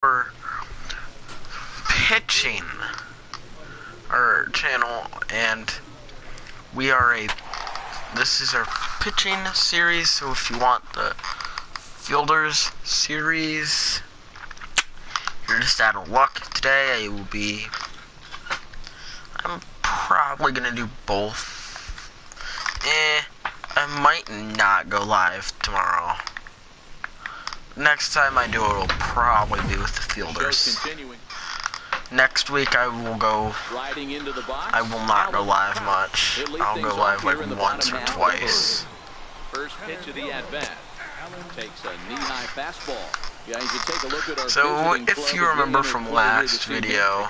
for pitching our channel, and this is our pitching series. So if you want the fielders series, you're just out of luck today. I'm probably gonna do both. I might not go live tomorrow. Next time I do it, it'll probably be with the fielders. Next week I will not go live much. I'll go live like once or twice. First pitch of the at-bat. Takes a knee-high fastball. Yeah, you can take a look at our so if you remember from last video,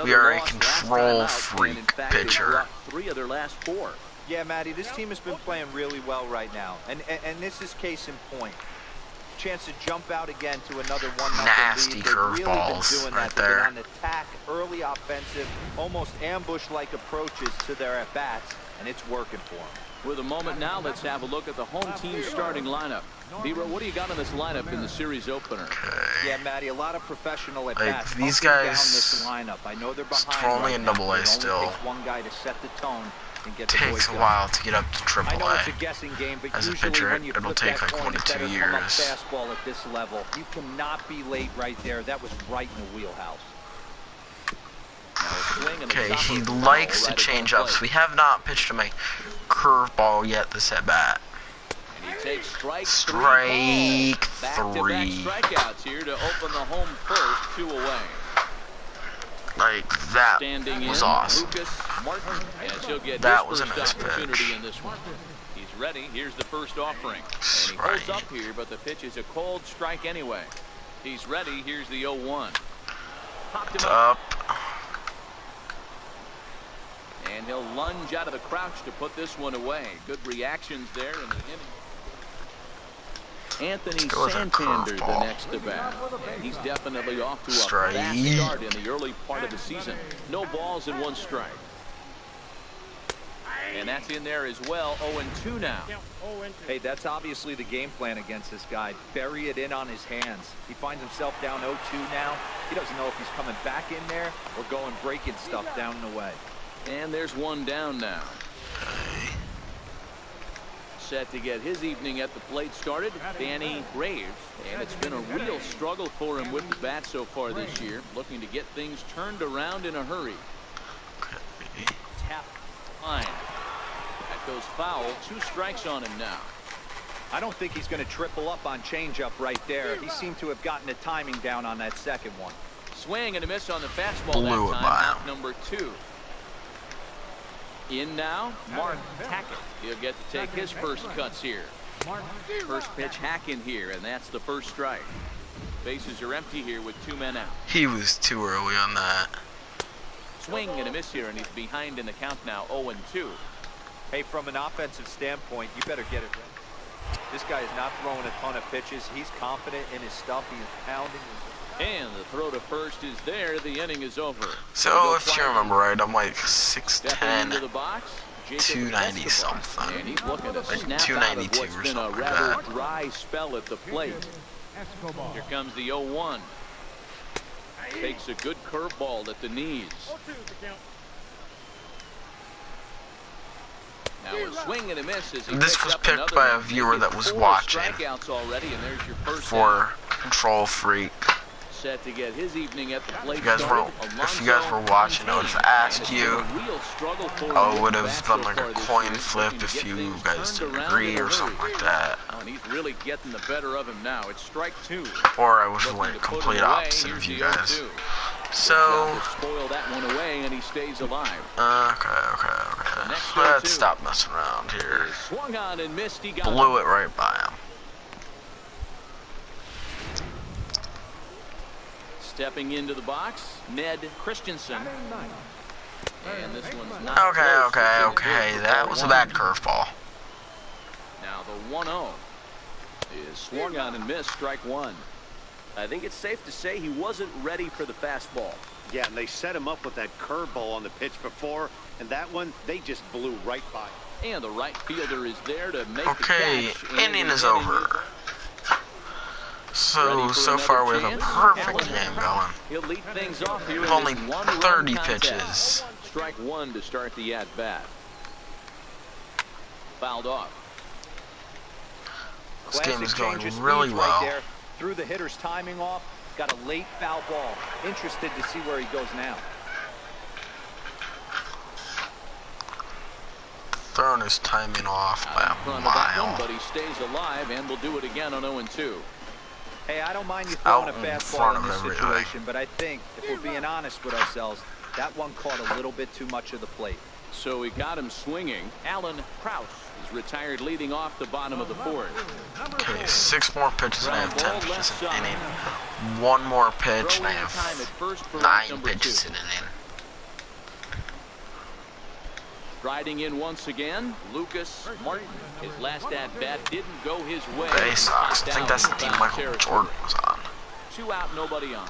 we are a control freak pitcher. 3 of their last 4. Yeah, Matty, this team has been playing really well right now, and this is case in point. Chance to jump out again to another 1-0 nasty lead. curveballs right there. On attack, early offensive, almost ambush-like approaches to their at-bats, and it's working for them. With a moment now, let's have a look at the home team starting lineup. Dero, what do you got in this lineup in the series opener? Okay. Yeah, Matty, a lot of professional at-bats. Like these guys, down this lineup. I know they're behind only in Double A still. Takes one guy to set the tone. Takes a while to get up to Triple A. As a pitcher, it'll take like 22 years. Fastball at this level, you cannot be late right there. That was right in the wheelhouse. Okay, he likes to change ups. We have not pitched him a curveball yet this at bat. Strike 3. Back-to-back strikeouts here to open the home first, 2 away. Like, that was awesome. That was a nice pitch. In this one. He's ready. Here's the first offering. And he holds up here, but the pitch is a cold strike anyway. He's ready. Here's the 0-1. Popped him up. And he'll lunge out of the crouch to put this one away. Good reactions there in the inning. Anthony Santander, the next to bat. And he's definitely off to a fast start in the early part of the season. No balls and 1 strike. And that's in there as well. 0-2 now. Hey, that's obviously the game plan against this guy. Bury it in on his hands. He finds himself down 0-2 now. He doesn't know if he's coming back in there or going breaking stuff down and away. And there's 1 down now. Set to get his evening at the plate started, Danny Graves. And it's been a real struggle for him with the bat so far this year. Looking to get things turned around in a hurry. Tap line. That goes foul. 2 strikes on him now. I don't think he's going to triple up on changeup right there. He seemed to have gotten the timing down on that second one. Swing and a miss on the fastball that time. Out number 2. In now, Mark Hackett. He'll get to take his first cuts here. First pitch hack in here, and that's the first strike. Bases are empty here with 2 men out. He was too early on that. Swing and a miss here, and he's behind in the count now, 0-2. Hey, from an offensive standpoint, you better get it right. This guy is not throwing a ton of pitches. He's confident in his stuff. He is pounding. And the throw to first is there. The inning is over. So if you remember right, I'm like 6'10", 290 something, and he's looking to like 292 or something like that. Dry spell at the plate. Here comes the 0-1. Takes a good curveball at the knees. Now a swing and a miss as he this was picked by a viewer that was watching already, and there's your first for Control Freak. Set to get his evening at the plate. If you guys were watching, I would have asked you. I would have done like a coin flip if you guys didn't agree or something like that. And he's really getting the better of him now. It's strike 2. Or I would have went complete opposite of you guys. So spoil that one away, and he stays alive. Okay. Let's stop messing around here. Swung on and missed. He got blew it right by him. Stepping into the box, Ned Christensen. And this one's not okay. That was a bad curveball. Now the 1-0 is swung on and missed, strike 1. I think it's safe to say he wasn't ready for the fastball. Yeah, and they set him up with that curveball on the pitch before, and that one, they just blew right by. And the right fielder is there to make the catch. Okay, inning is over. So far we have a perfect game going. He'll lead things off here. With only 30 pitches. Strike one to start the at-bat. Fouled off. This game is going Classic really change of speed well. right there. Threw the hitter's timing off. Got a late foul ball. Interested to see where he goes now. Throwing his timing off by a mile. But he stays alive and will do it again on 0-2. Hey, I don't mind you throwing a Out in fastball front in of this everybody. situation, but I think if we're being honest with ourselves, that one caught a little bit too much of the plate. So he got him swinging. Alan Krause is retired leading off the bottom of the fourth. Okay, 6 more pitches and I have 10 pitches in an inning. 1 more pitch and I have 9 pitches in an inning. Riding in once again, Lucas Martin. His last at-bat didn't go his way. Bay Sox. I think that's the team Michael Jordan was on. 2 out, nobody on.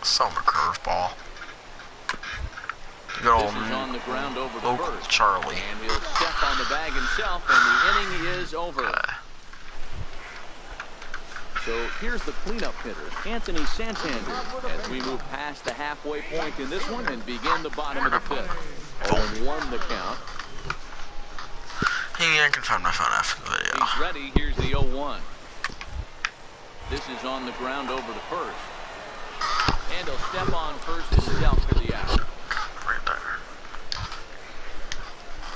Some curveball. Good old This is on the ground over the local first. Charlie. And he'll step on the bag himself, and the inning is over. So here's the cleanup hitter, Anthony Santander, as we move past the halfway point in this one and begin the bottom of the fifth. 0-1 the count. Hey, I can find my phone after the video. He's ready. Here's the 0-1. This is on the ground over the first. And he'll step on first himself for the out. Right there.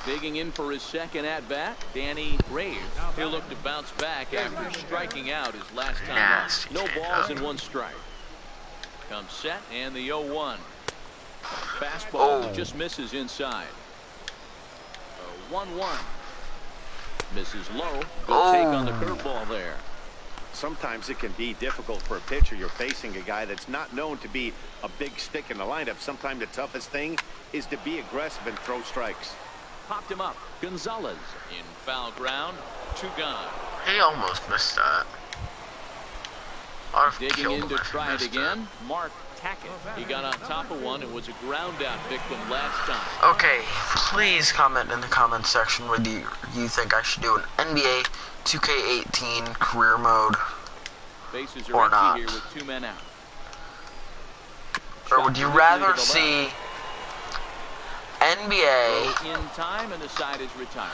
Digging in for his second at-bat, Danny Graves. He'll look to bounce back after striking out his last time up. No balls and 1 strike. Comes set and the 0-1. Fastball that just misses inside. 1-1. Misses low. Good take on the curveball there. Sometimes it can be difficult for a pitcher. You're facing a guy that's not known to be a big stick in the lineup. Sometimes the toughest thing is to be aggressive and throw strikes. Popped him up. Gonzalez in foul ground. 2 gone. He almost missed that. Digging in to try it again. Mark Tackett. He got on top of one and was a ground out victim last time. Okay, please comment in the comment section whether you think I should do an NBA 2K18 career mode Bases or are not. empty here with 2 men out. Or would you rather see NBA in time and the side is retired.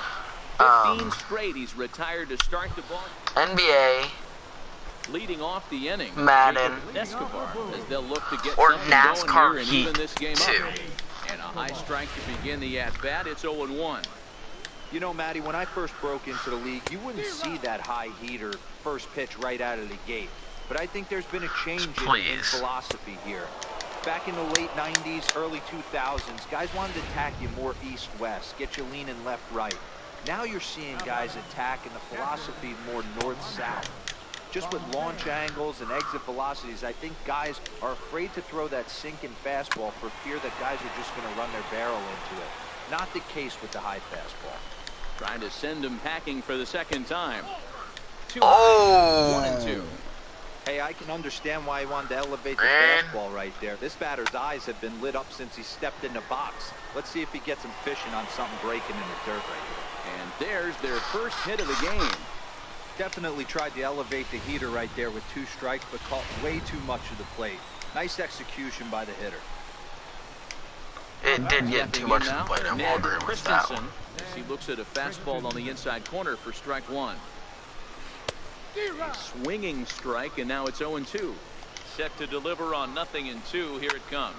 15 straight he's retired to start the ball. NBA Leading off the inning, Madden Escobar, as they'll look to get or something NASCAR going here and Heat even this game 2. up. And a high strike to begin the at-bat. It's 0-1. You know, Matty, when I first broke into the league, you wouldn't see that high heater first pitch right out of the gate. But I think there's been a change in philosophy here. Back in the late 90s, early 2000s, guys wanted to attack you more east-west, get you leaning left-right. Now you're seeing guys attack in the philosophy more north-south. Just with launch angles and exit velocities, I think guys are afraid to throw that sinking fastball for fear that guys are just going to run their barrel into it. Not the case with the high fastball. Trying to send him packing for the second time. 2 1-2. Hey, I can understand why he wanted to elevate the fastball right there. This batter's eyes have been lit up since he stepped in the box. Let's see if he gets him fishing on something breaking in the dirt right here. And there's their first hit of the game. Definitely tried to elevate the heater right there with 2 strikes, but caught way too much of the plate. Nice execution by the hitter. It did get too much of the plate. I will agree with that one. As he looks at a fastball on the inside corner for strike 1. A swinging strike, and now it's 0-2. Set to deliver on 0-2. Here it comes.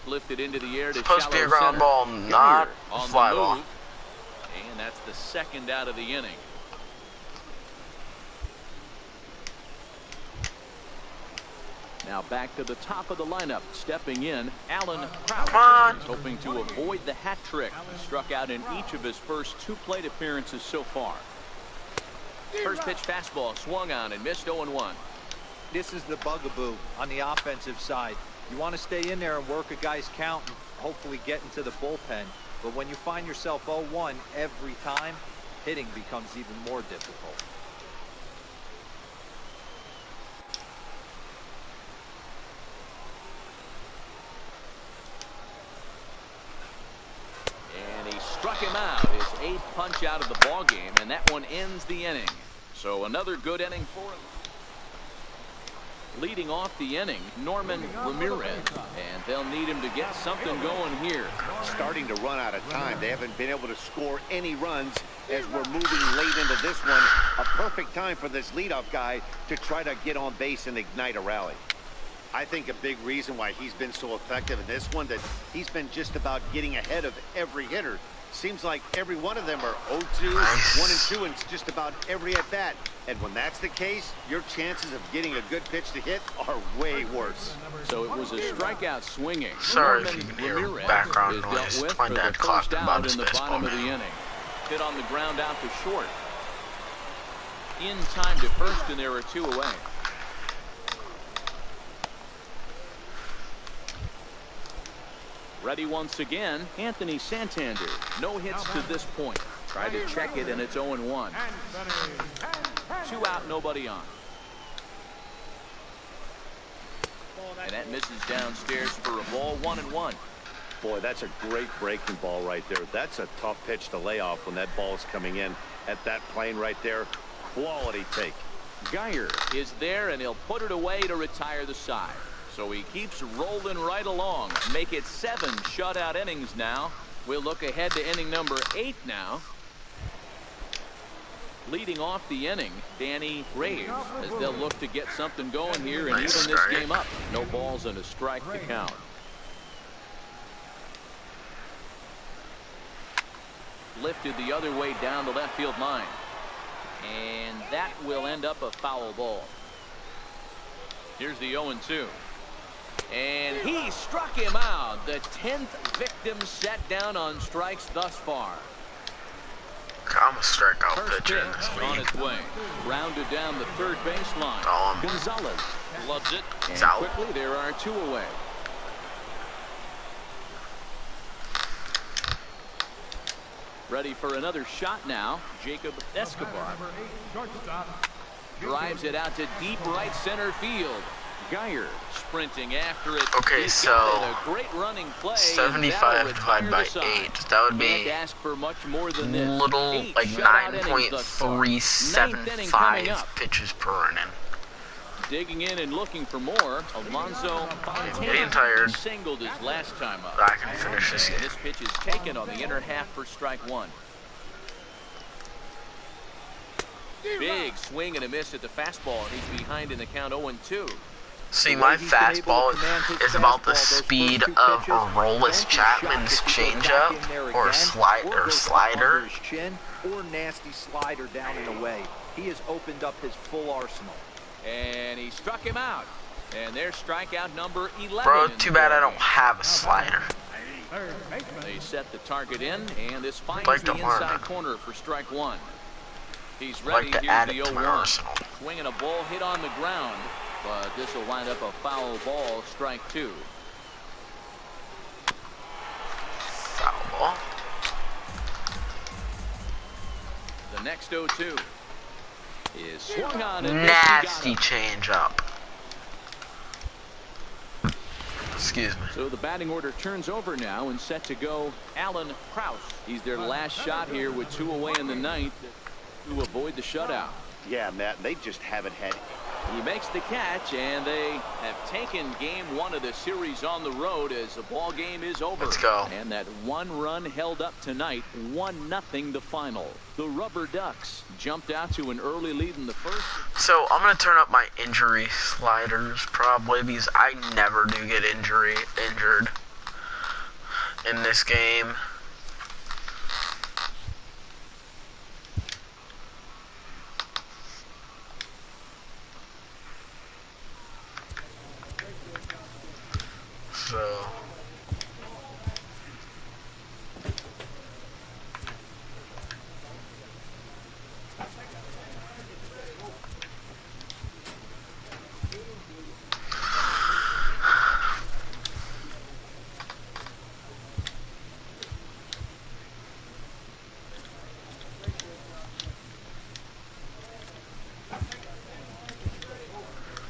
Lifted into the air to Supposed to be a shallow ground center. ball, not a fly ball. And that's the second out of the inning. Now back to the top of the lineup. Stepping in, Alan Krause. He's hoping to avoid the hat trick. He struck out in each of his first 2 plate appearances so far. First pitch fastball swung on and missed 0-1. This is the bugaboo on the offensive side. You want to stay in there and work a guy's count and hopefully get into the bullpen. But when you find yourself 0-1 every time, hitting becomes even more difficult. And he struck punch out of the ball game, and that one ends the inning. So another good inning for him. Leading off the inning, Norman Ramirez, and they'll need him to get something going here. Starting to run out of time. They haven't been able to score any runs as we're moving late into this one. A perfect time for this leadoff guy to try to get on base and ignite a rally. I think a big reason why he's been so effective in this one, that he's been just about getting ahead of every hitter. Seems like every one of them are 0-2, 1-2 in just about every at-bat. And when that's the case, your chances of getting a good pitch to hit are way worse. So it was a strikeout swinging. Sorry if you can hear background noise. My dad clocked about his baseball game. Hit on the ground out to short. In time to first, and there are 2 away. Ready once again, Anthony Santander. No hits to this point. Try to check it, and it's 0-1. 2 out, nobody on. And that misses downstairs for a ball, 1-1. Boy, that's a great breaking ball right there. That's a tough pitch to lay off when that ball's coming in at that plane right there. Quality take. Geyer is there, and he'll put it away to retire the side. So he keeps rolling right along. Make it 7 shutout innings now. We'll look ahead to inning number 8 now. Leading off the inning, Danny Reyes, as they'll look to get something going here and even this game up. No balls and a strike to count. Lifted the other way down the left field line. And that will end up a foul ball. Here's the 0-2. And he struck him out. The 10th victim set down on strikes thus far. I'm a strikeout pitcher in this on league. its way. Rounded down the third baseline. Gonzalez loves it. And quickly there are 2 away. Ready for another shot now. Jacob Escobar drives it out to deep right center field. Geyer sprinting after it. Okay, so a great running play, 75 divided by 8. That would be ask for much more than this. Little, like 9.375 pitches per inning. Digging in and looking for more. Alonso Getting tired. singled his last time up. I can finish this game. This pitch is taken on the inner half for strike 1. Big swing and a miss at the fastball, and he's behind in the count 0-2. See, my fastball is about the speed of Aroldis Chapman's changeup or slider. Or nasty slider down and away. He has opened up his full arsenal. And he struck him out. And there's strikeout number 11. Bro, too bad I don't have a slider. They set the target in, and this finds Like the to learn inside that. corner for strike 1. He's Like ready. to Here's add the it to my 0-1. arsenal. Swinging a ball hit on the ground, but this will wind up a foul ball, strike 2. Foul ball. The next 0-2 is swung on and Nasty changeup. Excuse me. So the batting order turns over now and set to go Alan Krause. He's their last shot here with 2 away in the 9th to avoid the shutout. Yeah, Matt, they just haven't had it. He makes the catch, and they have taken game 1 of the series on the road as the ball game is over. Let's go. And that 1 run held up tonight, 1-0 the final. The Rubber Ducks jumped out to an early lead in the first. So I'm gonna turn up my injury sliders probably because I never do get injured in this game. So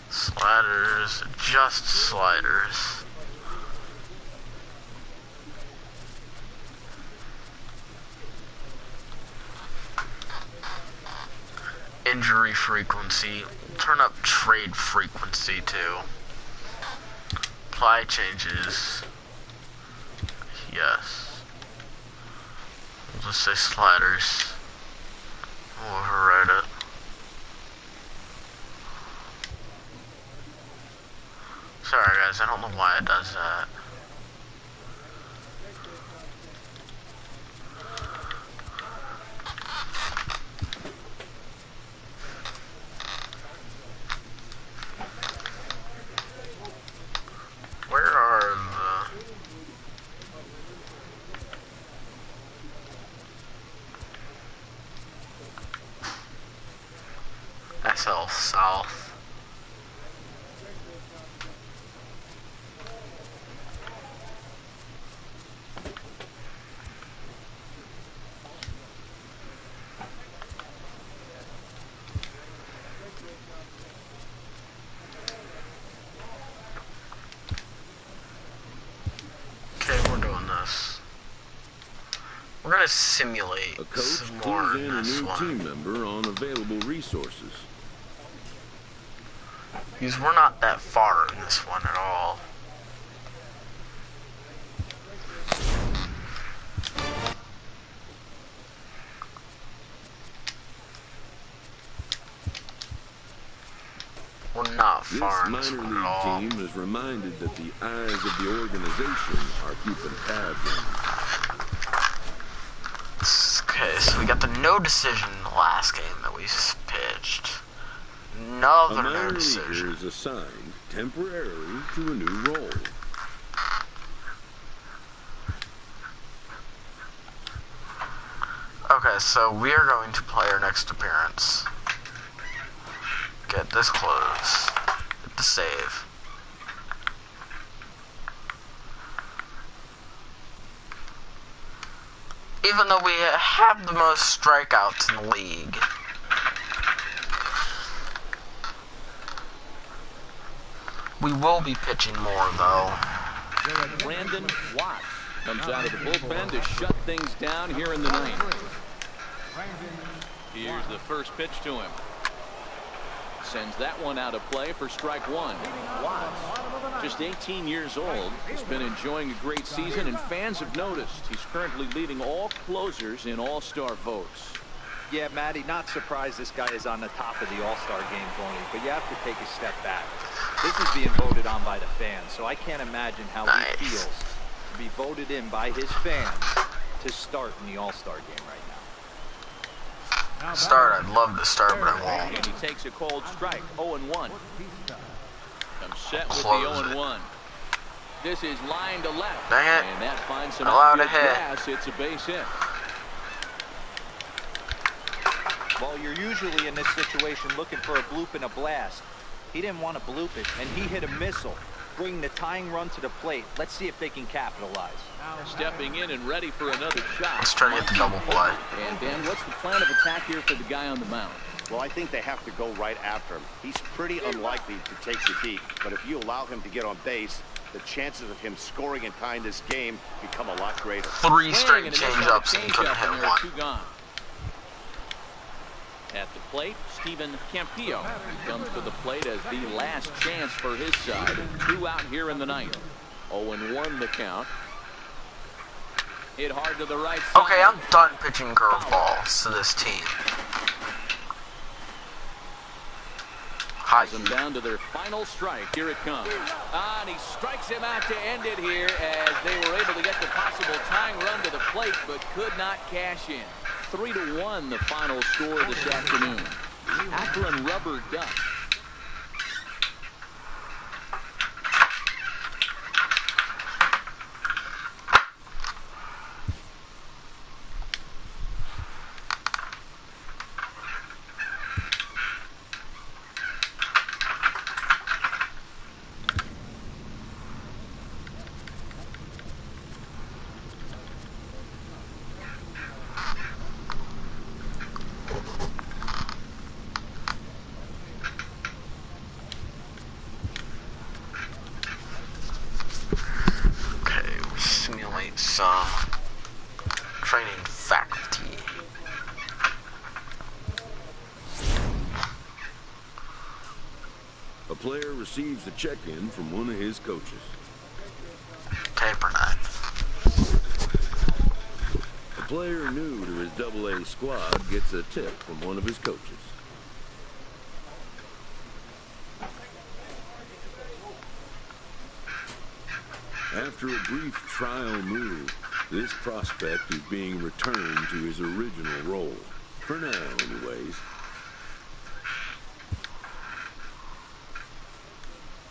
sliders, just sliders. injury frequency. Turn up trade frequency too. Apply changes. Yes. We'll just say sliders. We'll override it. Sorry guys, I don't know why it does that. Where are the SL South? We're gonna simulate some more in this one. Team member on available resources. Because we're not that far in this one at all. We're not far in this one at all. This minor league team is reminded that the eyes of the organization are keeping tabs on them. Okay, so we got the no decision in the last game that we pitched. Another no decision. A is assigned temporarily to a new role. Okay, so we are going to play our next appearance. Get this close. Hit the save. Even though we have the most strikeouts in the league. We will be pitching more, though. Brandon Watts comes out of the bullpen to shut things down here in the ninth. Here's the first pitch to him. Sends that one out of play for strike one. Watts, just 18 years old, has been enjoying a great season, and fans have noticed he's currently leading all closers in all-star votes. Yeah, Matty, not surprised this guy is on the top of the all-star game voting, but you have to take a step back. This is being voted on by the fans, so I can't imagine how he feels to be voted in by his fans to start in the all-star game right now. Start, I'd love to start, but I won't. And he takes a cold strike, 0-1. Comes set with Close the 0-1. This is line to left. Dang it. And that finds some Allowed outfield a hit. grass. It's a base hit. Well, you're usually in this situation looking for a bloop and a blast. He didn't want to bloop it, and he hit a missile, bringing the tying run to the plate. Let's see if they can capitalize. Stepping in and ready for another shot. Let's try to get the double play. And Dan, what's the plan of attack here for the guy on the mound? Well, I think they have to go right after him. He's pretty unlikely to take the deep, but if you allow him to get on base, the chances of him scoring and tying this game become a lot greater. 3 straight change-ups and couldn't hit one. 2 gone. At the plate, Steven Campillo. He comes to the plate as the last chance for his side. 2 out here in the ninth. 0-1 the count. Hit hard to the right side. Okay, I'm done pitching curveballs to this team. Ties them down to their final strike. Here it comes. And he strikes him out to end it here as they were able to get the possible tying run to the plate, but could not cash in. 3-1 the final score this afternoon. Akron rubber duck. A player receives a check-in from one of his coaches. Taper knife. A player new to his AA squad gets a tip from one of his coaches. After a brief trial move, this prospect is being returned to his original role. For now, anyways.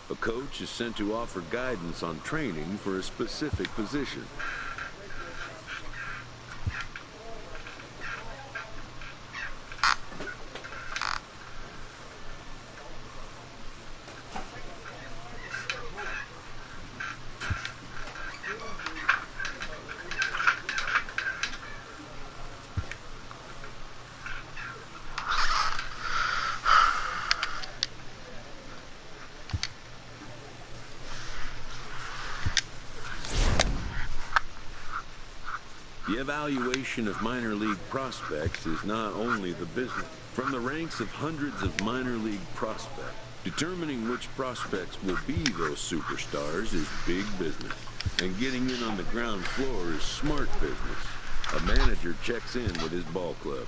A coach is sent to offer guidance on training for a specific position. The evaluation of minor league prospects is not only the business. From the ranks of hundreds of minor league prospects, determining which prospects will be those superstars is big business. And getting in on the ground floor is smart business. A manager checks in with his ball club.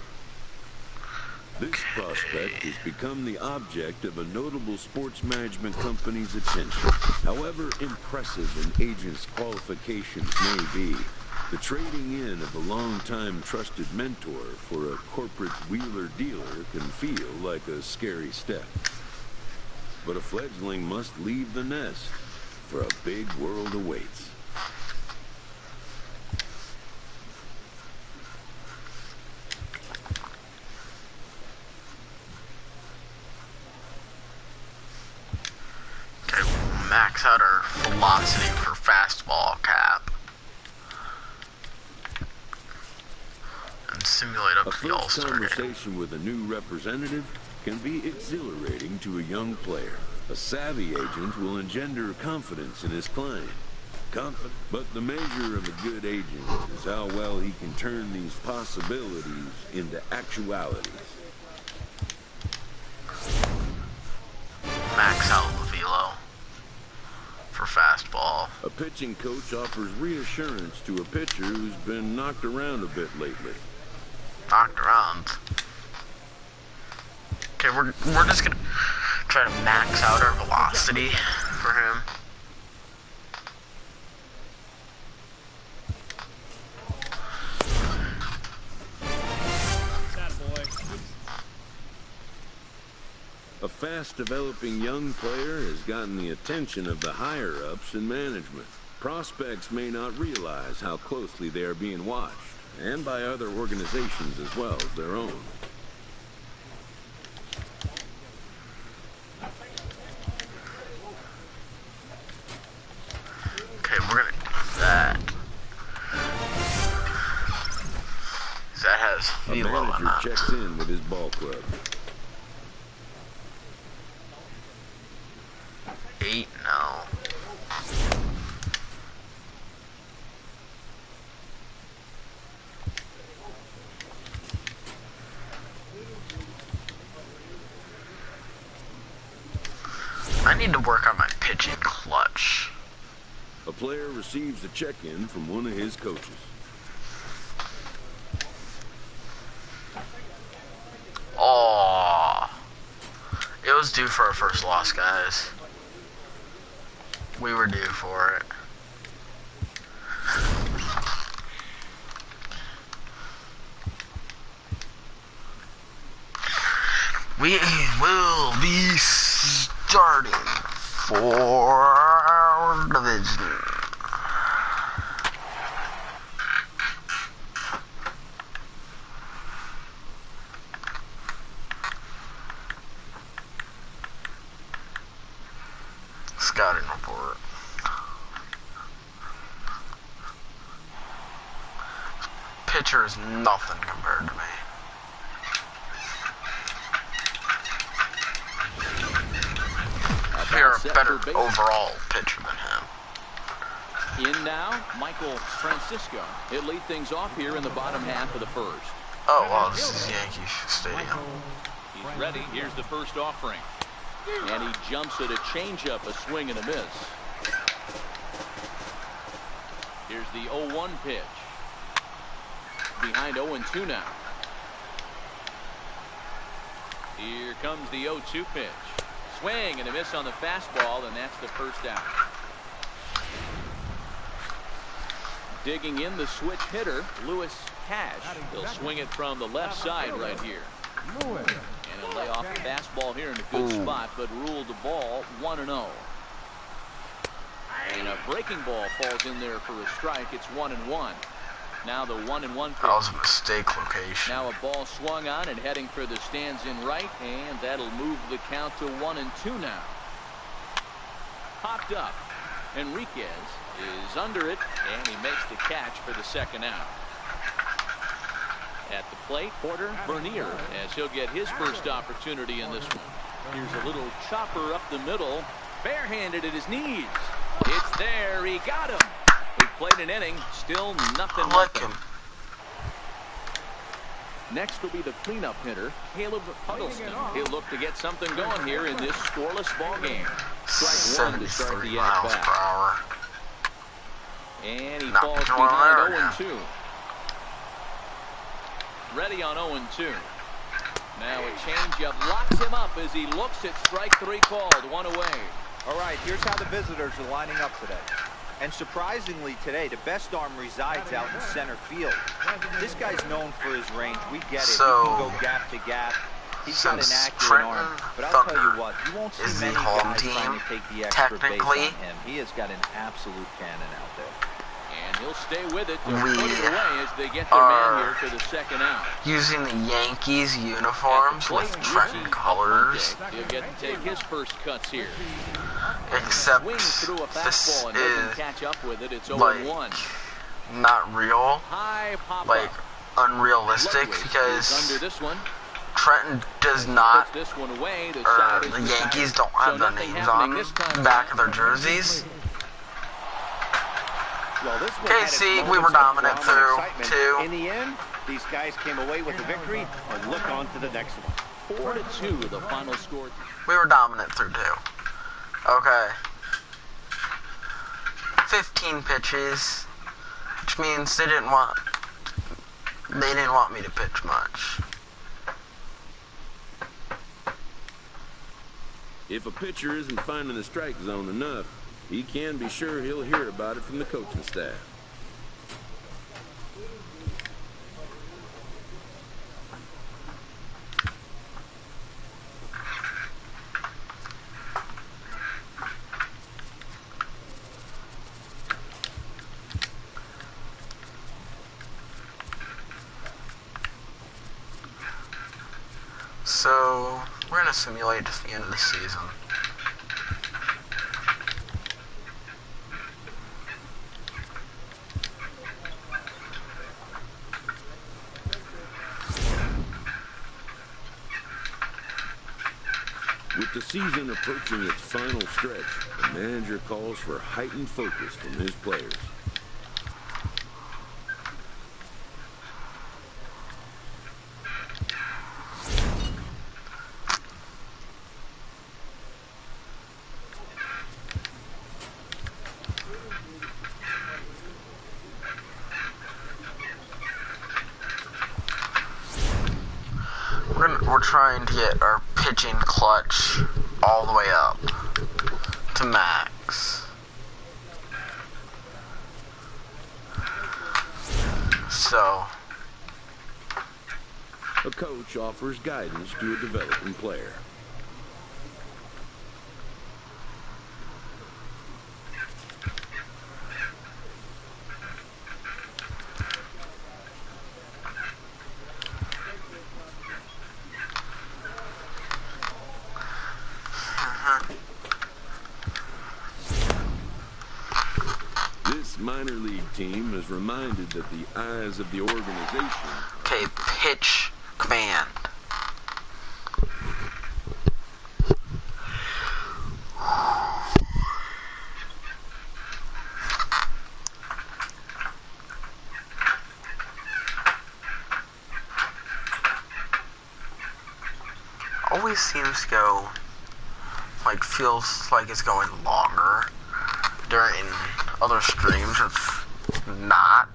This prospect has become the object of a notable sports management company's attention. However impressive an agent's qualifications may be, the trading in of a long-time trusted mentor for a corporate wheeler-dealer can feel like a scary step. But a fledgling must leave the nest, for a big world awaits. Okay, we'll max out our velocity for fastball cap. Simulate up to the All-Star game. A first conversation with a new representative can be exhilarating to a young player. A savvy agent will engender confidence in his client. But the measure of a good agent is how well he can turn these possibilities into actualities. Max out the velo for fastball. A pitching coach offers reassurance to a pitcher who's been knocked around a bit lately. Knocked around. Okay, we're just gonna try to max out our velocity for him. A fast-developing young player has gotten the attention of the higher-ups in management. Prospects may not realize how closely they are being watched, and by other organizations as well as their own. Okay, we're gonna do that. That has A manager checks in with his ball club. 8 now. I need to work on my pitching clutch. A player receives a check-in from one of his coaches. Oh, it was due for our first loss, guys. We were due for it. We will be starting for our division. Scouting report. Pitcher is nothing compared to me. You're a better overall pitcher than him. In now, Michael Francisco. He'll lead things off here in the bottom half of the first. Oh, wow, this is Yankee Stadium. He's ready. Here's the first offering. And he jumps at a changeup, a swing and a miss. Here's the 0-1 pitch. Behind 0-2 now. Here comes the 0-2 pitch. Swing and a miss on the fastball, and that's the first out. Digging in the switch hitter, Lewis Cash. He'll swing it from the left side right here. And he'll lay off the fastball here in a good spot, but ruled the ball 1-0. And a breaking ball falls in there for a strike. It's 1-1. Now the 1-1 pitch. That was a mistake location. Now a ball swung on and heading for the stands in right, and that'll move the count to 1-2 now. Popped up. Enriquez is under it, and he makes the catch for the second out. At the plate, Porter Bernier, as he'll get his first opportunity in this one. Here's a little chopper up the middle, barehanded at his knees. It's there. He got him. He played an inning. Still nothing. Next will be the cleanup hitter, Caleb Huddleston. He'll look to get something going here in this scoreless ball game. Strike one to start the at-bat. And he falls behind 0-2. Ready on 0-2. Now a changeup locks him up as he looks at strike three called. One away. All right, here's how the visitors are lining up today. And surprisingly today, the best arm resides out in center field. This guy's known for his range. We get it. So, he can go gap to gap. He's got an accurate arm. But I'll tell you what, you won't see many guys trying to take the extra base on him. He has got an absolute cannon out there. And he'll stay with it to put it away as they get their man here for the second out. Using the Yankees uniforms with Trenton colors. He'll get to take his first cuts here. Except this is catch up with it. It's like 0-1. not real, like unrealistic, because under this one. Trenton does not, this one away. or the Yankees don't have the names on the back of their jerseys. Okay, see, we were dominant through two. In the end, these guys came away with the victory and look on to the next one. 4-2, the final score. We were dominant through two. Okay. 15 pitches, which means they didn't want me to pitch much. If a pitcher isn't finding the strike zone enough, he can be sure he'll hear about it from the coaching staff. So, we're going to simulate just the end of the season. With the season approaching its final stretch, the manager calls for heightened focus from his players. We're trying to get our pitching clutch all the way up to max. So, A coach offers guidance to a developing player. Minor league team is reminded that the eyes of the organization. Okay, pitch command. Always seems to go like feels like it's going longer during other streams. It's not,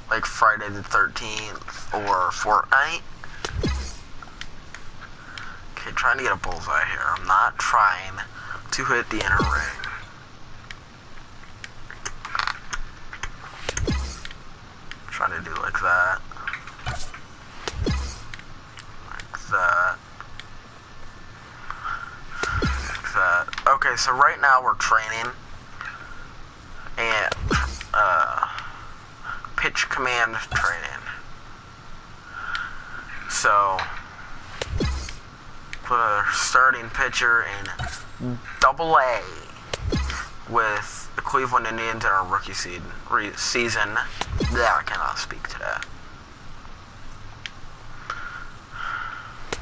like Friday the 13th or Fortnite. Okay, trying to get a bullseye here. I'm not trying to hit the inner ring. Trying to do like that. Like that. Like that. Okay, so right now we're training and pitch command training. So put a starting pitcher in Double-A with the Cleveland Indians in our rookie season. Yeah, I cannot speak to that.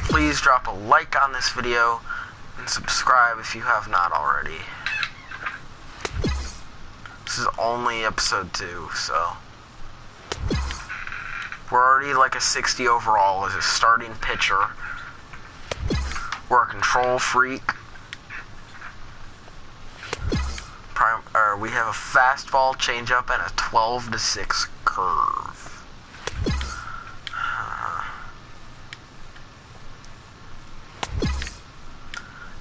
Please drop a like on this video and subscribe if you have not already. This is only episode 2, so we're already like a 60 overall as a starting pitcher. We're a control freak. We have a fastball, changeup, and a 12-6 curve.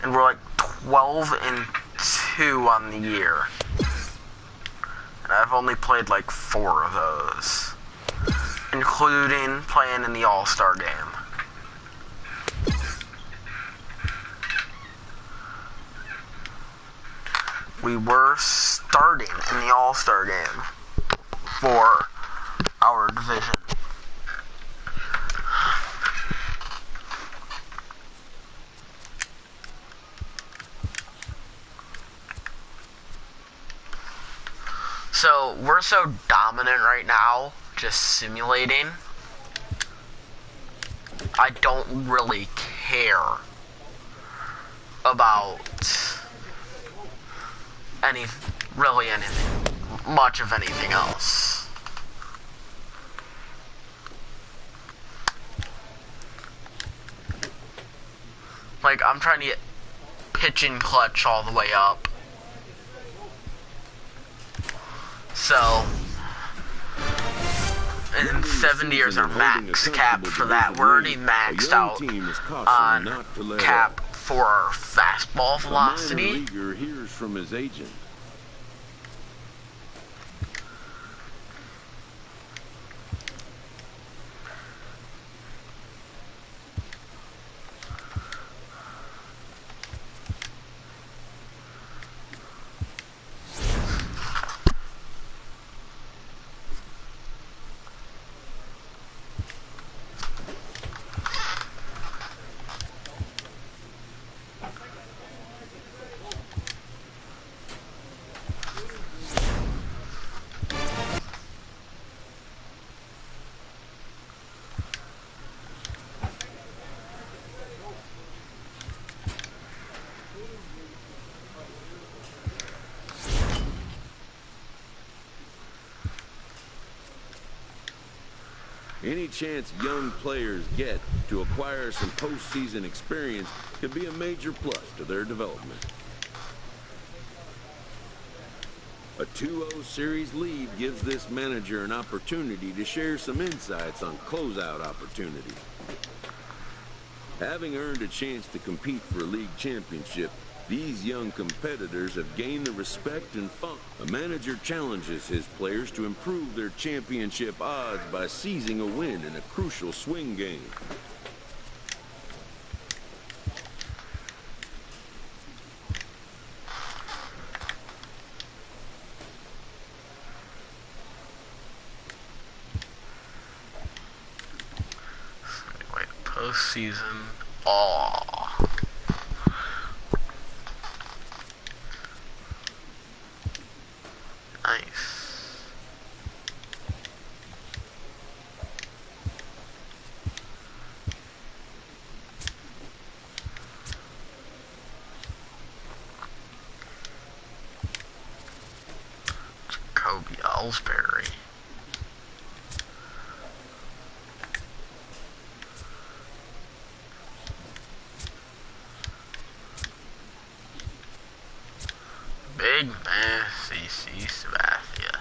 And we're like 12-2 on the year. And I've only played like 4 of those, including playing in the All-Star game. We were starting in the All-Star game for our division. So, we're so dominant right now, just simulating. I don't really care about anything, much of anything else. Like, I'm trying to get pitching clutch all the way up. So, and 70 years our max cap for that. We're already maxed out on cap for our fastball velocity. A minor leaguer hears from his agent. Any chance young players get to acquire some postseason experience could be a major plus to their development. A 2-0 series lead gives this manager an opportunity to share some insights on closeout opportunities. Having earned a chance to compete for a league championship, these young competitors have gained the respect and fun. A manager challenges his players to improve their championship odds by seizing a win in a crucial swing game. Wait, postseason. Aww. Nice. Jacoby Ellsbury. Sabathia.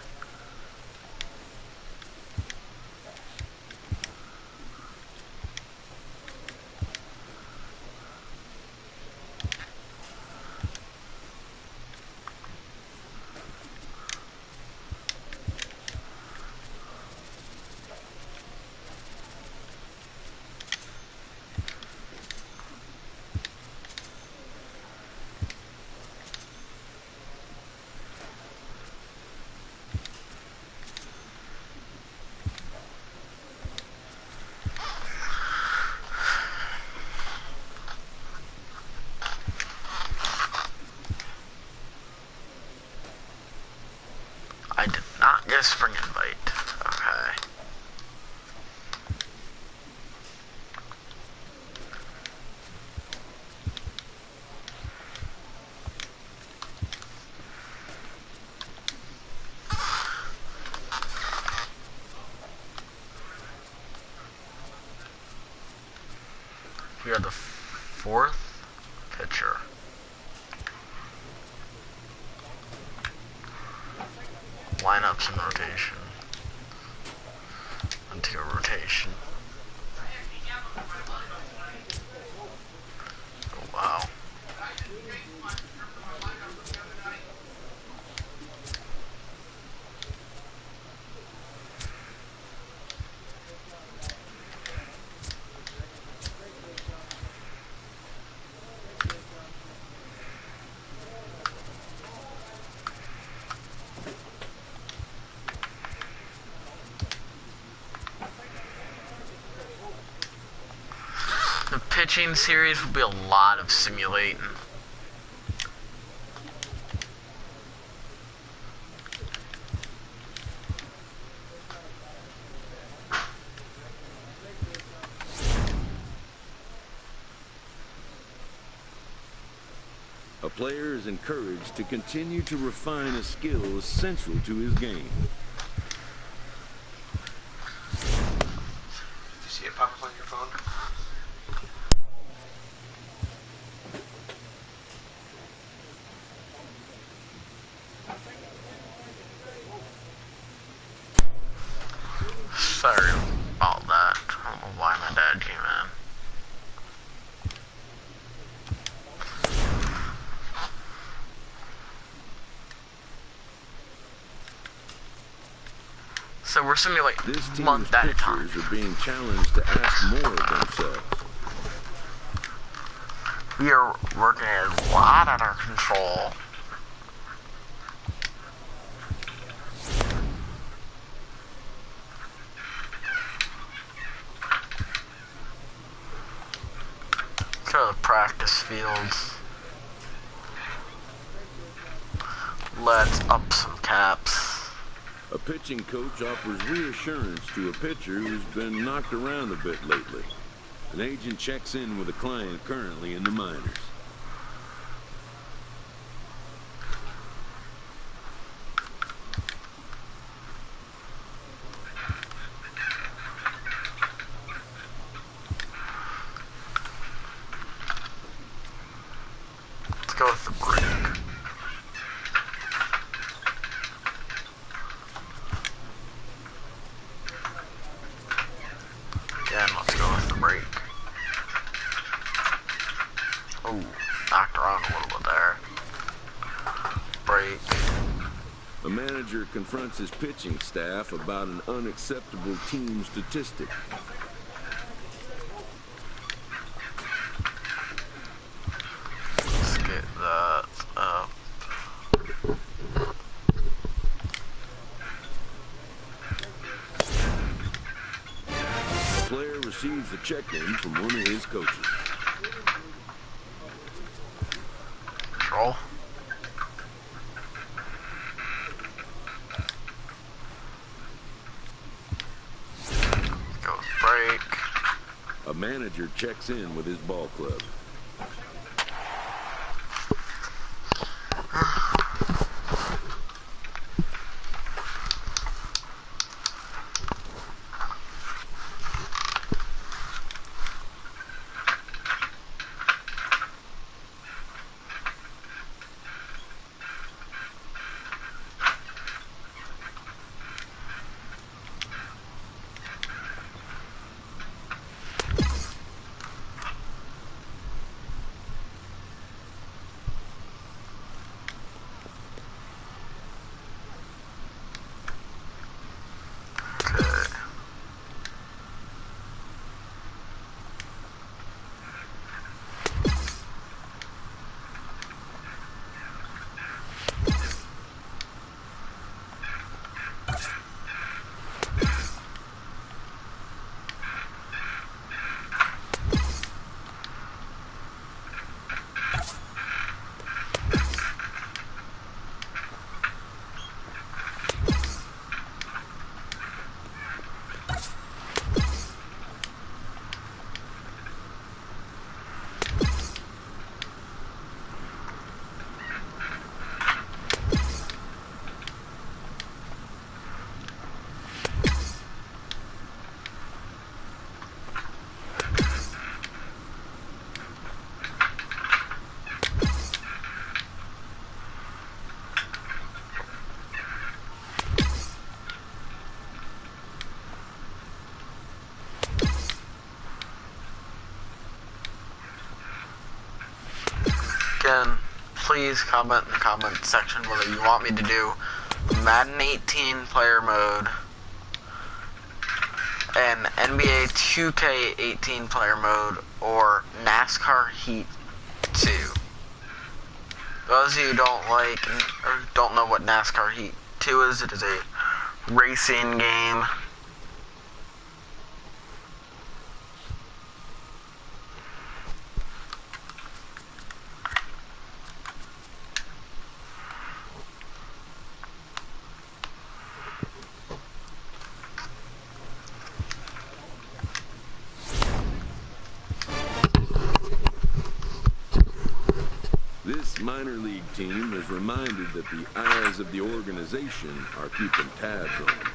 I did not get a spring invite. Okay. We are the fourth pitcher. Lineups in rotation. Into a rotation. Oh, wow. The pitching series will be a lot of simulating. A player is encouraged to continue to refine a skill essential to his game. Did you see it pop up on your phone? Sorry about that. I don't know why my dad came in. So we're simulating This team's month at a time. pitchers are being challenged to ask more of themselves. We are working a lot out of our control. To the practice fields. Let's up some caps. A pitching coach offers reassurance to a pitcher who's been knocked around a bit lately. An agent checks in with a client currently in the minors. Let's go with the break. Again, let's go with the break. Oh, knocked around a little bit there. Break. A manager confronts his pitching staff about an unacceptable team statistic. Let's get that up. The player receives a check-in from one of his coaches. Control. Go with break. A manager checks in with his ball club. Again, please comment in the comment section whether you want me to do Madden 18 player mode and NBA 2K18 player mode or NASCAR Heat 2. Those of you who don't like or don't know what NASCAR Heat 2 is, it is a racing game. This minor league team is reminded that the eyes of the organization are keeping tabs on them.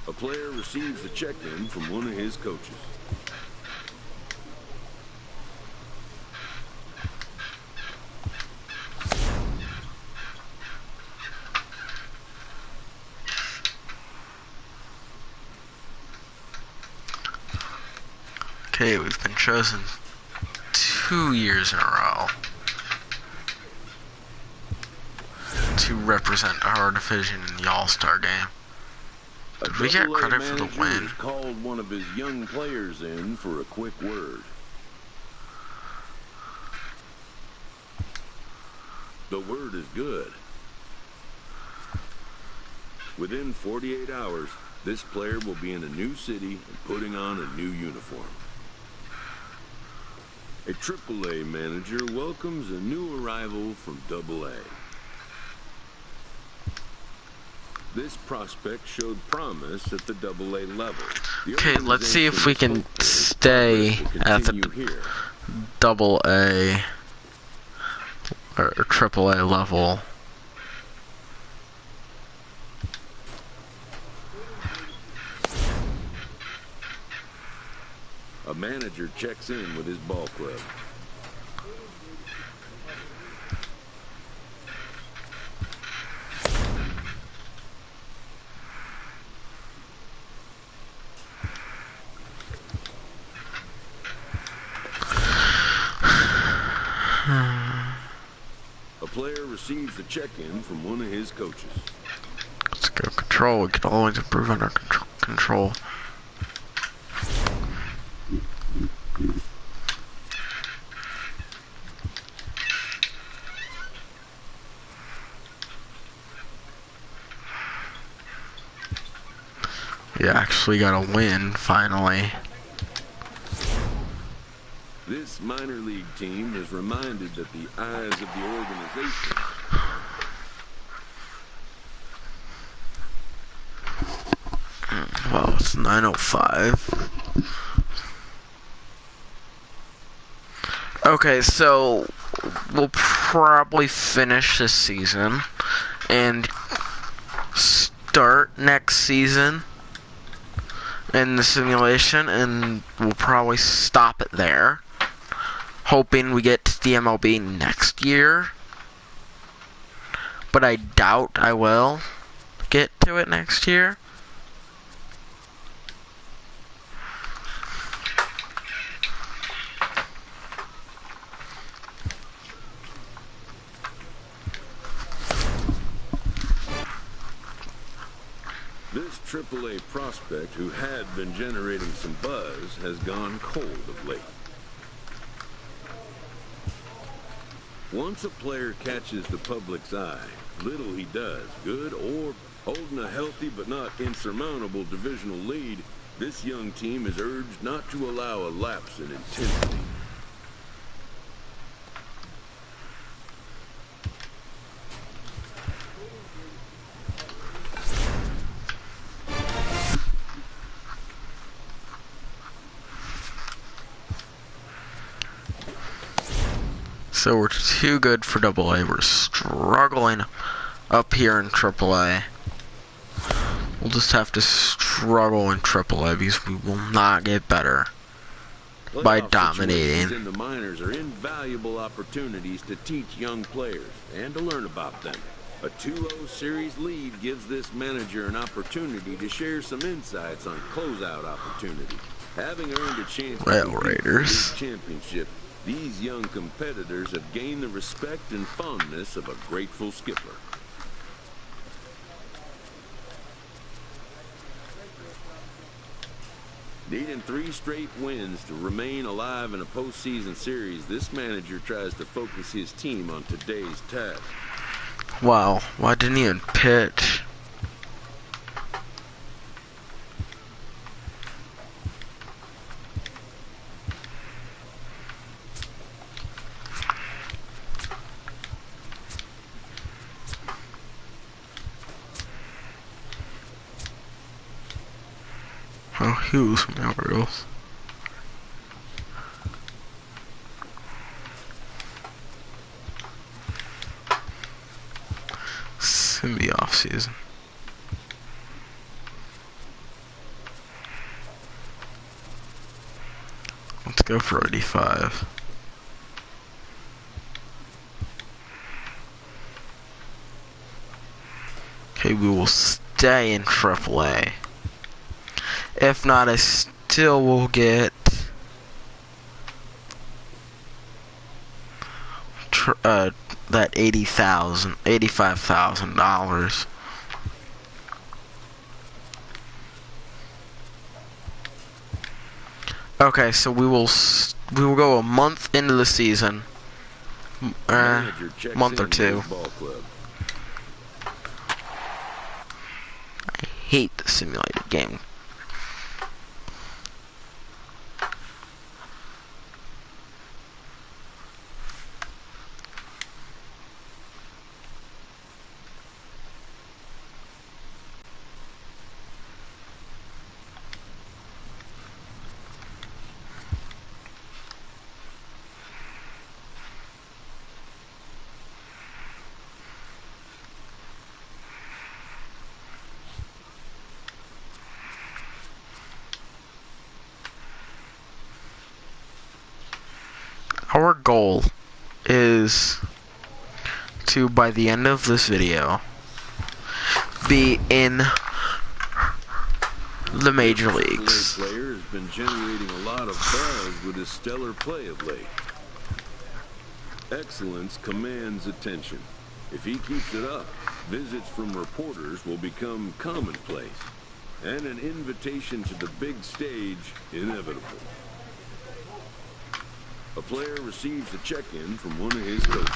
A player receives a check-in from one of his coaches. Okay, we've been chosen 2 years in a row to represent our division in the All-Star game. Did we get credit for the win? Called one of his young players in for a quick word. The word is good. Within 48 hours, this player will be in a new city and putting on a new uniform. A AAA manager welcomes a new arrival from AA. This prospect showed promise at the AA level. Okay, let's see if we can stay at the AA or AAA level. A manager checks in with his ball club. A player receives a check-in from one of his coaches. Let's go control. We can always improve on our control. We actually got a win, finally. This minor league team is reminded that the eyes of the organization Well, it's 9:05. Okay, so we'll probably finish this season and start next season in the simulation, and we'll probably stop it there, hoping we get to the MLB next year. But I doubt I will get to it next year. This AAA prospect, who had been generating some buzz, has gone cold of late. Once a player catches the public's eye, little he does, good or holding a healthy but not insurmountable divisional lead, this young team is urged not to allow a lapse in intensity. So we're too good for AA. We're struggling up here in AAA. We'll just have to struggle in AAA because we will not get better by dominating. In the minors are invaluable opportunities to teach young players and to learn about them. A 2-0 series lead gives this manager an opportunity to share some insights on closeout opportunity. Having earned a chance to compete for the league championship, these young competitors have gained the respect and fondness of a grateful skipper. Needing 3 straight wins to remain alive in a postseason series, this manager tries to focus his team on today's task. Wow, why didn't he even pitch? Oh, he was Memorials. Be off season. Let's go for 85. Okay, we will stay in AAA. If not, I still will get that $85,000. Okay, so we will go a month into the season, month or two. I hate the simulated game. Our goal is to, by the end of this video, be in the major leagues. The player has been generating a lot of buzz with his stellar play of late. Excellence commands attention. If he keeps it up, visits from reporters will become commonplace, and an invitation to the big stage inevitable. A player receives a check-in from one of his coaches.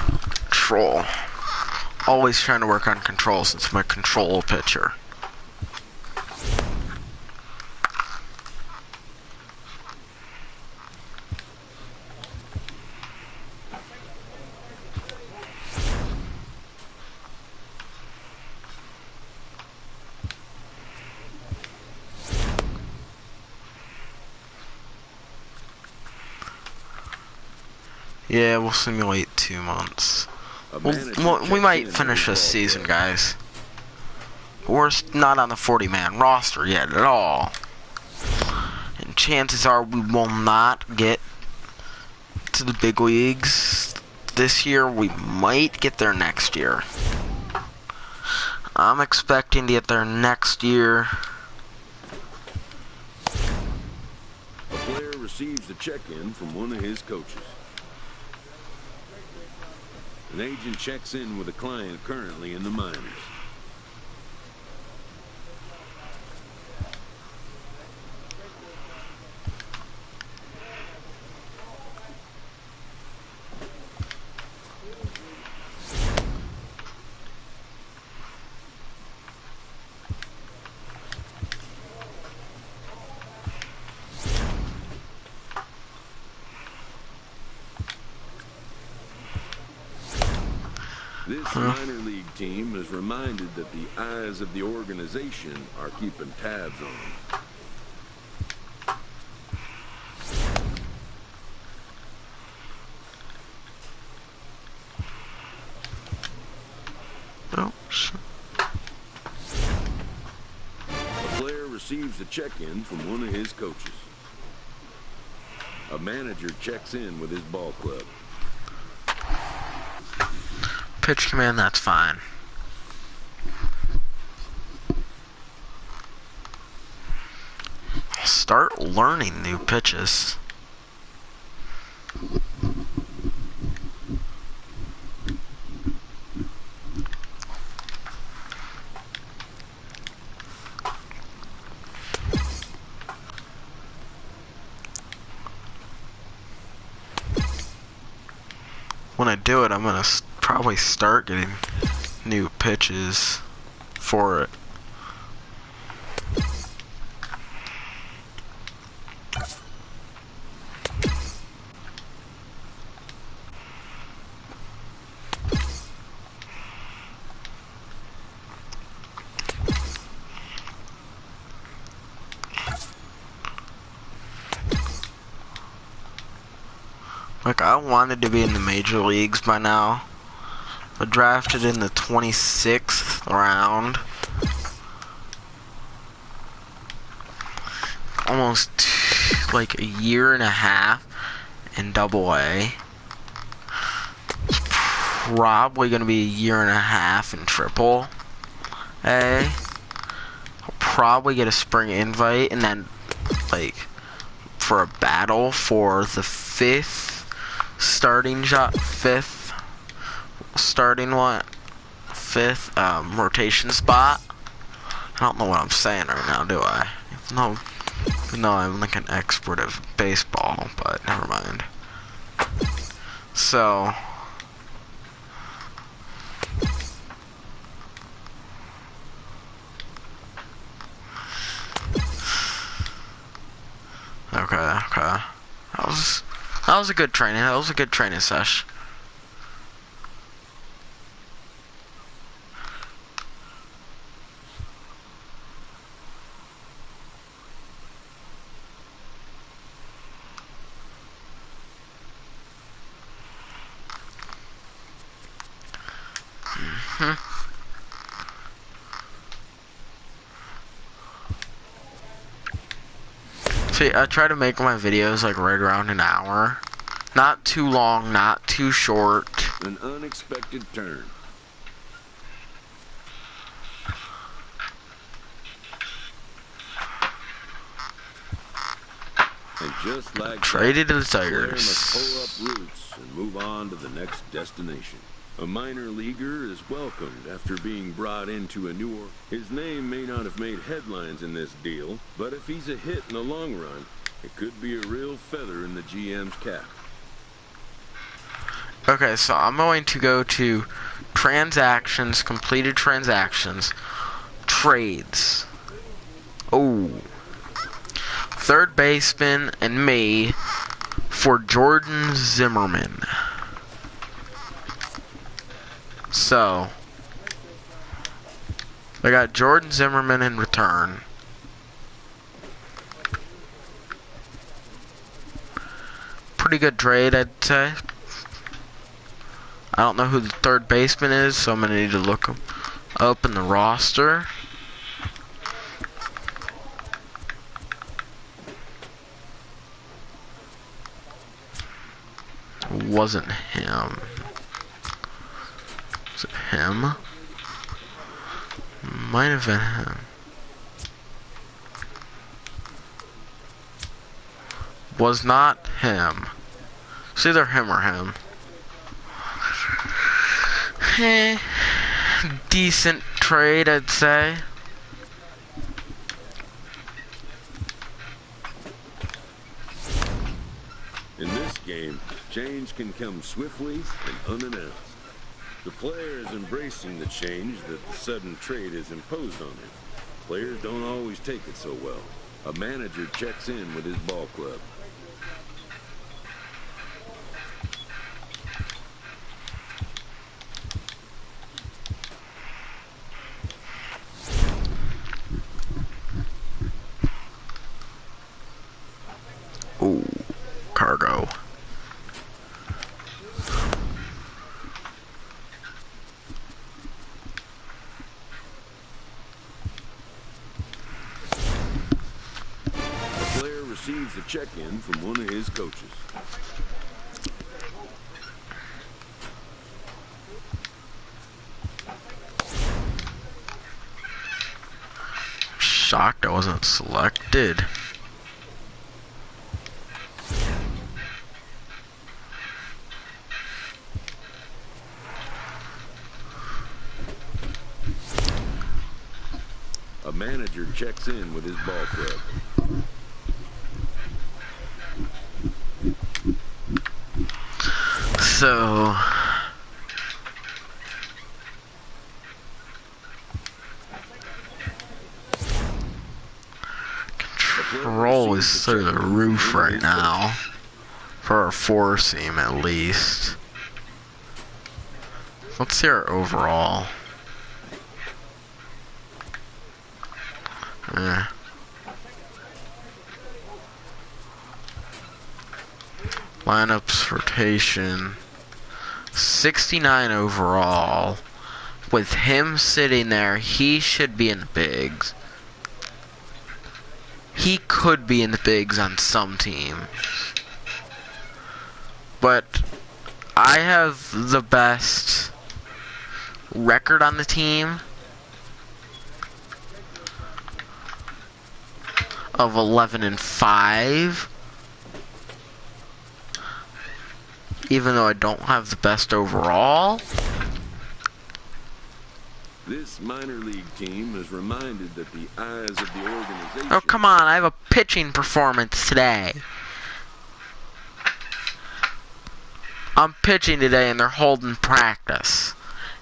Control. Always trying to work on control since I'm a control pitcher. Yeah, we'll simulate 2 months. We might finish this season, guys. We're not on the 40-man roster yet at all. And chances are we will not get to the big leagues this year. We might get there next year. I'm expecting to get there next year. A player receives a check-in from one of his coaches. An agent checks in with a client currently in the minors. This minor league team is reminded that the eyes of the organization are keeping tabs on them. Oh, shit. A player receives a check-in from one of his coaches. A manager checks in with his ball club. Pitch command, that's fine. start learning new pitches. When I do it, I'm gonna probably start getting new pitches for it. Like, I wanted to be in the major leagues by now. I drafted in the 26th round. Almost like a year and a half in AA. It's probably going to be a year and a half in AAA. I'll probably get a spring invite and then, like, for a battle for the fifth starting rotation spot. I don't know what I'm saying right now, do I? No, I'm like an expert of baseball, but never mind. So okay. That was a good training. That was a good training sesh. See, I try to make my videos like right around an hour. Not too long, not too short. An unexpected turn. And just like traded to the Tigers, Tigers. must pull up roots and move on to the next destination. A minor leaguer is welcomed after being brought into a new org. His name may not have made headlines in this deal, but if he's a hit in the long run, it could be a real feather in the GM's cap. Okay, so I'm going to go to transactions, completed transactions, trades. Oh. Third baseman and me for Jordan Zimmerman. So, I got Jordan Zimmerman in return. Pretty good trade, I'd say. I don't know who the third baseman is, so I'm going to need to look him up in the roster. It wasn't him. Was it him? Might have been him. Was not him. It's either him or him. Decent trade, I'd say. In this game, change can come swiftly and unannounced. The player is embracing the change that the sudden trade has imposed on him. Players don't always take it so well. A manager checks in with his ball club. Ooh, cargo. A player receives a check-in from one of his coaches. Shocked I wasn't selected. manager checks in with his ball club. So control is through the roof right now. For our four seam at least. Let's see our overall. Lineups, rotation. 69 overall. With him sitting there, he should be in the bigs. He could be in the bigs on some teams. But I have the best record on the team of 11-5. Even though I don't have the best overall. This minor league team is reminded that the eyes of the organization... Oh, come on, I have a pitching performance today. I'm pitching today and they're holding practice.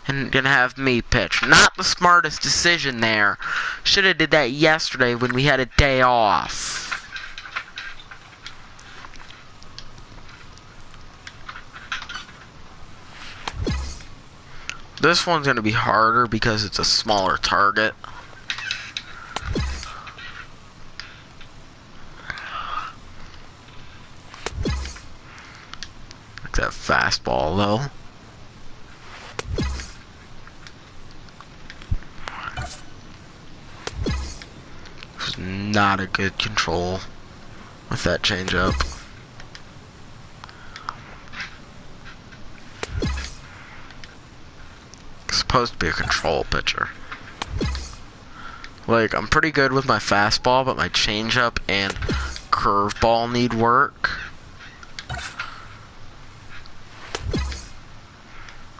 And gonna have me pitch. Not the smartest decision there. Shoulda did that yesterday when we had a day off. This one's gonna be harder because it's a smaller target. Like that fastball though. This is not a good control with that changeup. Supposed to be a control pitcher. Like, I'm pretty good with my fastball, but my changeup and curveball need work.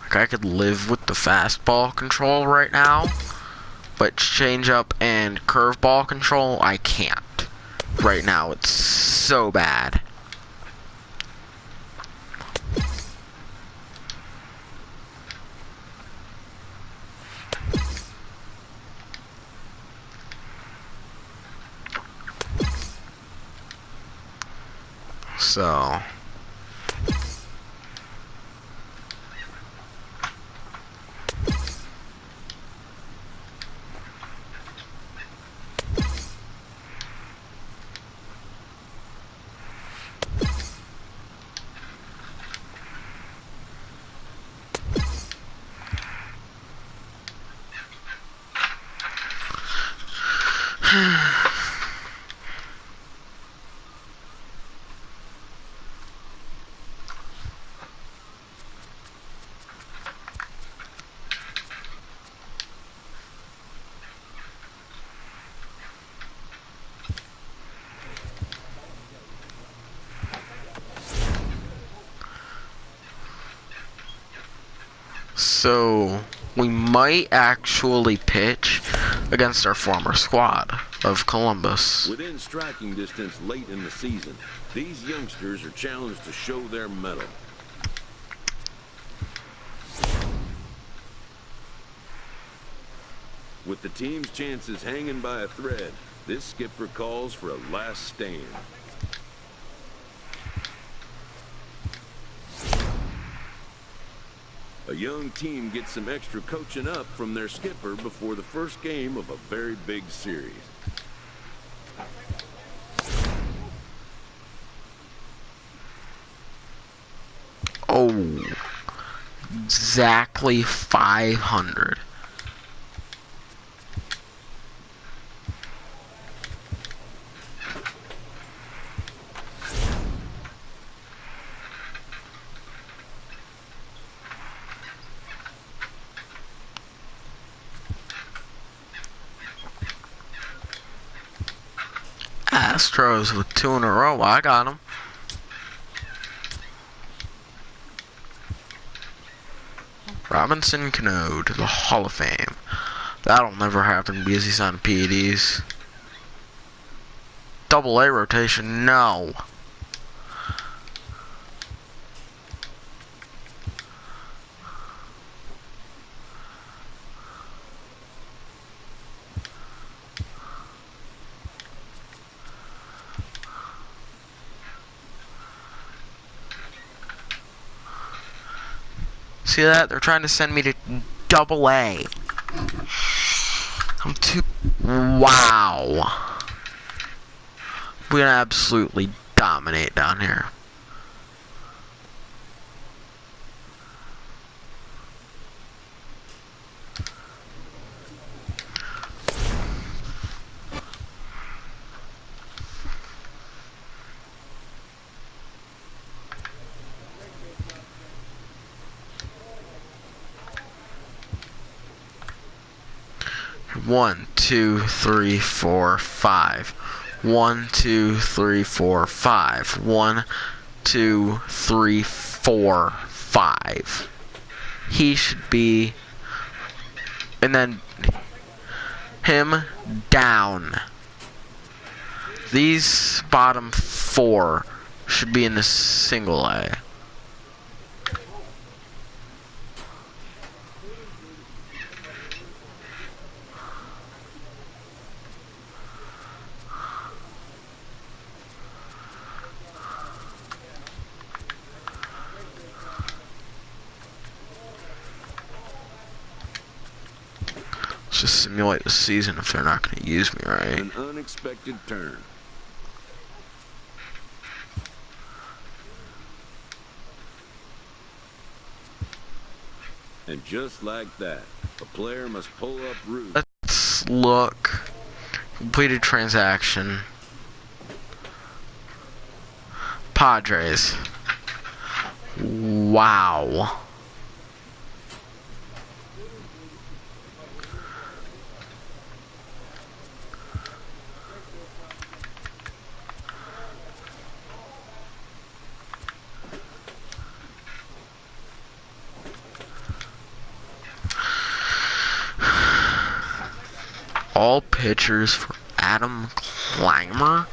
Like, I could live with the fastball control right now, but changeup and curveball control, I can't. Right now, it's so bad. So So we might actually pitch against our former squad of Columbus. Within striking distance late in the season, these youngsters are challenged to show their mettle. With the team's chances hanging by a thread, this skipper calls for a last stand. A young team gets some extra coaching up from their skipper before the first game of a very big series. Oh, exactly 500. Astros with 2 in a row. I got them. Robinson Cano to the Hall of Fame. That'll never happen because he's on PEDs. Double A rotation, no. See that? They're trying to send me to double A. I'm too... Wow. We're gonna absolutely dominate down here. One, two, three, four, five. 1, 2, 3, 4, 5. 1, 2, 3, 4, 5. He should be, and then him down. These bottom 4 should be in the single A. Just simulate the season if they're not going to use me right. An unexpected turn. And just like that, a player must pull up roots. Let's look. Completed transaction. Padres. Wow. All pitchers for Adam Clymer.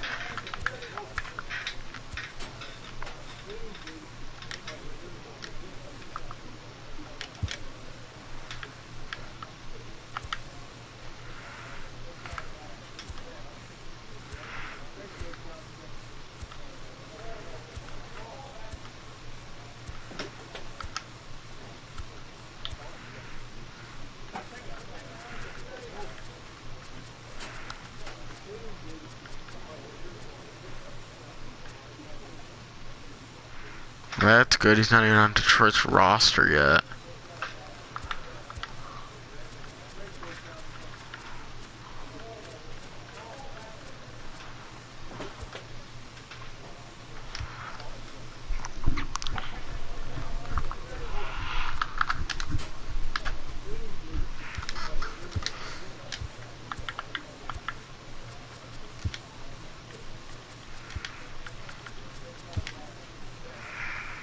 That's good, he's not even on Detroit's roster yet.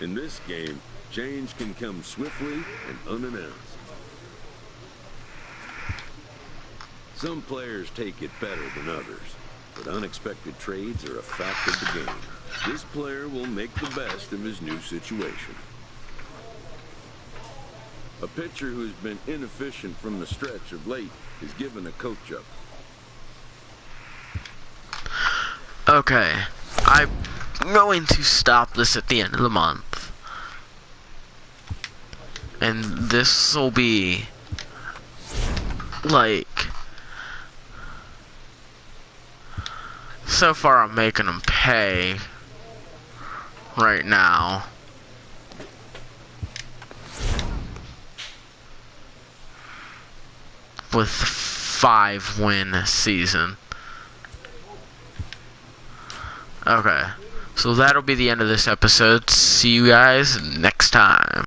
In this game, change can come swiftly and unannounced. Some players take it better than others, but unexpected trades are a fact of the game. This player will make the best of his new situation. A pitcher who's been inefficient from the stretch of late is given a coach-up. Okay, I'm going to stop this at the end of the month. And this will be like, so far I'm making them pay right now. With 5-win season. Okay, so that'll be the end of this episode. See you guys next time.